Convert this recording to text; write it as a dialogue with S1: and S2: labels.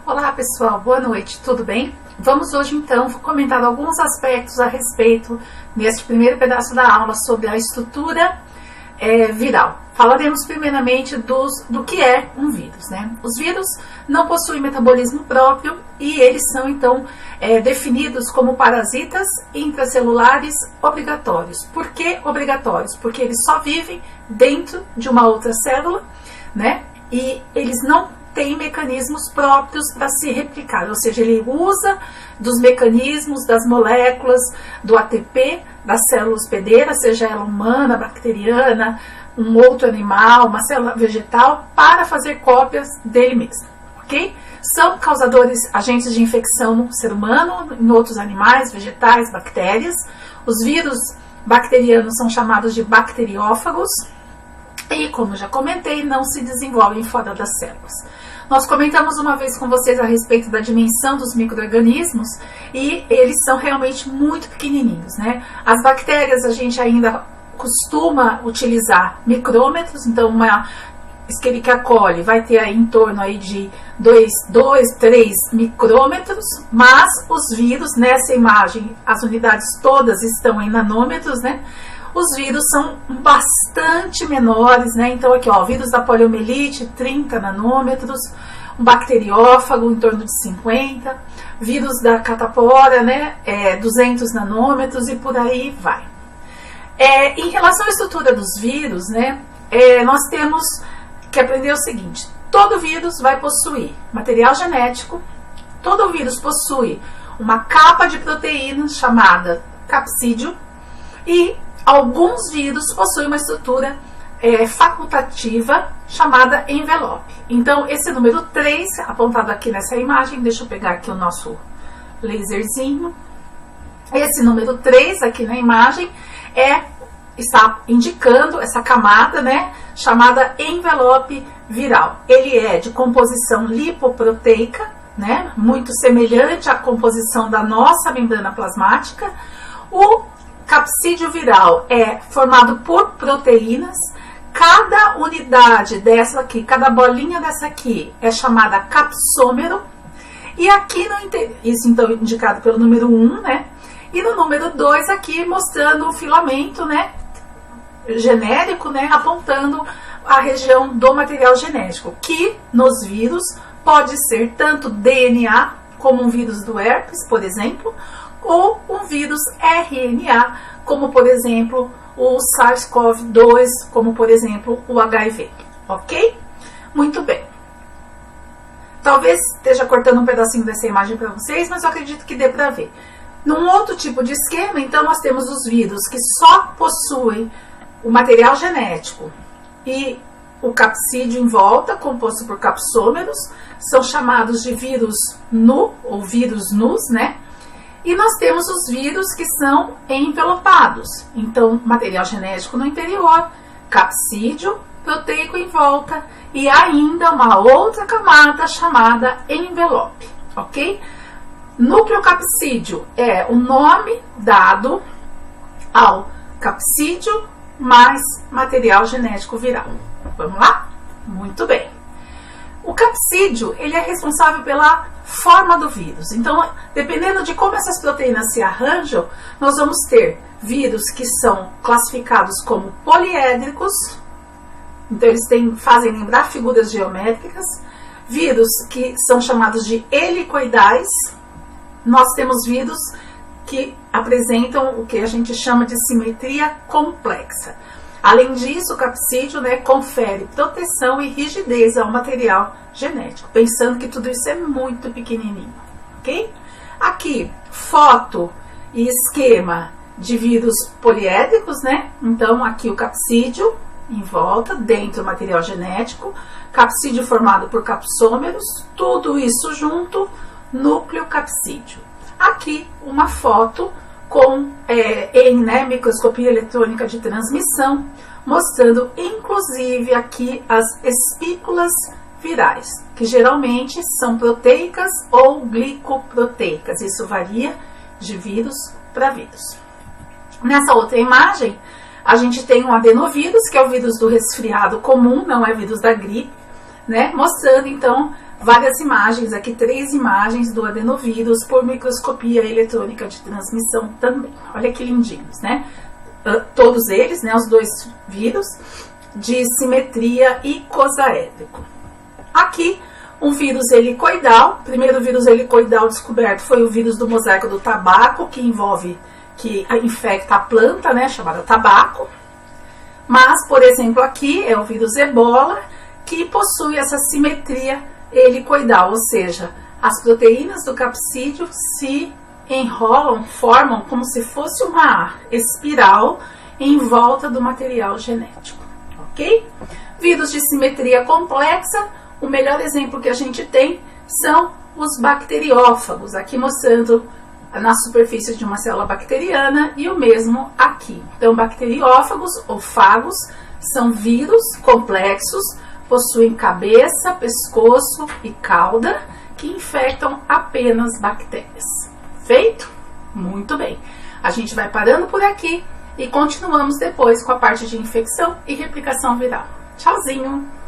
S1: Olá pessoal, boa noite, tudo bem? Vamos hoje então comentar alguns aspectos a respeito neste primeiro pedaço da aula sobre a estrutura viral. Falaremos primeiramente do que é um vírus, né? Os vírus não possuem metabolismo próprio e eles são então definidos como parasitas intracelulares obrigatórios. Por que obrigatórios? Porque eles só vivem dentro de uma outra célula, né? E eles não têm mecanismos próprios para se replicar, ou seja, ele usa dos mecanismos das moléculas do ATP da célula hospedeira, seja ela humana, bacteriana, um outro animal, uma célula vegetal, para fazer cópias dele mesmo, ok? São causadores, agentes de infecção no ser humano, em outros animais, vegetais, bactérias. Os vírus bacterianos são chamados de bacteriófagos e, como já comentei, não se desenvolvem fora das células. Nós comentamos uma vez com vocês a respeito da dimensão dos micro-organismos e eles são realmente muito pequenininhos, né? As bactérias a gente ainda costuma utilizar micrômetros, então uma Escherichia coli vai ter aí em torno aí de 2, 3 micrômetros, mas os vírus, nessa imagem, as unidades todas estão em nanômetros, né? Os vírus são bastante menores, né? Então aqui, ó, o vírus da poliomielite, 30 nanômetros, um bacteriófago em torno de 50, vírus da catapora, né? 200 nanômetros e por aí vai. Em relação à estrutura dos vírus, né? Nós temos que aprender o seguinte: todo vírus vai possuir material genético, todo vírus possui uma capa de proteínas chamada capsídeo e alguns vírus possuem uma estrutura facultativa chamada envelope. Então, esse número 3, apontado aqui nessa imagem, deixa eu pegar aqui o nosso laserzinho. Esse número 3 aqui na imagem está indicando essa camada, né, chamada envelope viral. Ele é de composição lipoproteica, né, muito semelhante à composição da nossa membrana plasmática. O capsídeo viral é formado por proteínas. Cada unidade dessa aqui, cada bolinha dessa aqui é chamada capsômero. E aqui, isso então indicado pelo número 1, né? E no número 2 aqui mostrando o filamento, né? Genérico, né? Apontando a região do material genético, que nos vírus pode ser tanto DNA, como um vírus do herpes, por exemplo, ou um vírus RNA, como por exemplo o SARS-CoV-2, como por exemplo o HIV, ok? Muito bem. Talvez esteja cortando um pedacinho dessa imagem para vocês, mas eu acredito que dê para ver. Num outro tipo de esquema, então, nós temos os vírus que só possuem o material genético e o capsídeo em volta, composto por capsômeros, são chamados de vírus nu, ou vírus nus, né? E nós temos os vírus que são envelopados, então material genético no interior, capsídeo proteico em volta e ainda uma outra camada chamada envelope, ok? Núcleo capsídeo é o nome dado ao capsídeo mais material genético viral. Vamos lá? Muito bem. O capsídeo, ele é responsável pela forma do vírus. Então, dependendo de como essas proteínas se arranjam, nós vamos ter vírus que são classificados como poliédricos. Então, eles fazem lembrar figuras geométricas. Vírus que são chamados de helicoidais. Nós temos vírus que apresentam o que a gente chama de simetria complexa. Além disso, o capsídeo, né, confere proteção e rigidez ao material genético, pensando que tudo isso é muito pequenininho, ok? Aqui, foto e esquema de vírus poliédricos, né? Então, aqui o capsídeo em volta, dentro do material genético, capsídeo formado por capsômeros, tudo isso junto, núcleo capsídeo. Aqui, uma foto com microscopia eletrônica de transmissão, mostrando inclusive aqui as espículas virais, que geralmente são proteicas ou glicoproteicas. Isso varia de vírus para vírus. Nessa outra imagem, a gente tem um adenovírus, que é o vírus do resfriado comum, não é vírus da gripe, né? Mostrando então várias imagens, aqui 3 imagens do adenovírus por microscopia eletrônica de transmissão também. Olha que lindinhos, né? Todos eles, né, os 2 vírus, de simetria icosaédrico. Aqui, um vírus helicoidal. O primeiro vírus helicoidal descoberto foi o vírus do mosaico do tabaco, que infecta a planta, né, chamada tabaco. Mas, por exemplo, aqui é o vírus ebola, que possui essa simetria helicoidal, ou seja, as proteínas do capsídeo se enrolam, formam como se fosse uma espiral em volta do material genético, ok? Vírus de simetria complexa, o melhor exemplo que a gente tem são os bacteriófagos, aqui mostrando na superfície de uma célula bacteriana e o mesmo aqui. Então, bacteriófagos ou fagos são vírus complexos, possuem cabeça, pescoço e cauda, que infectam apenas bactérias. Feito? Muito bem. A gente vai parando por aqui e continuamos depois com a parte de infecção e replicação viral. Tchauzinho!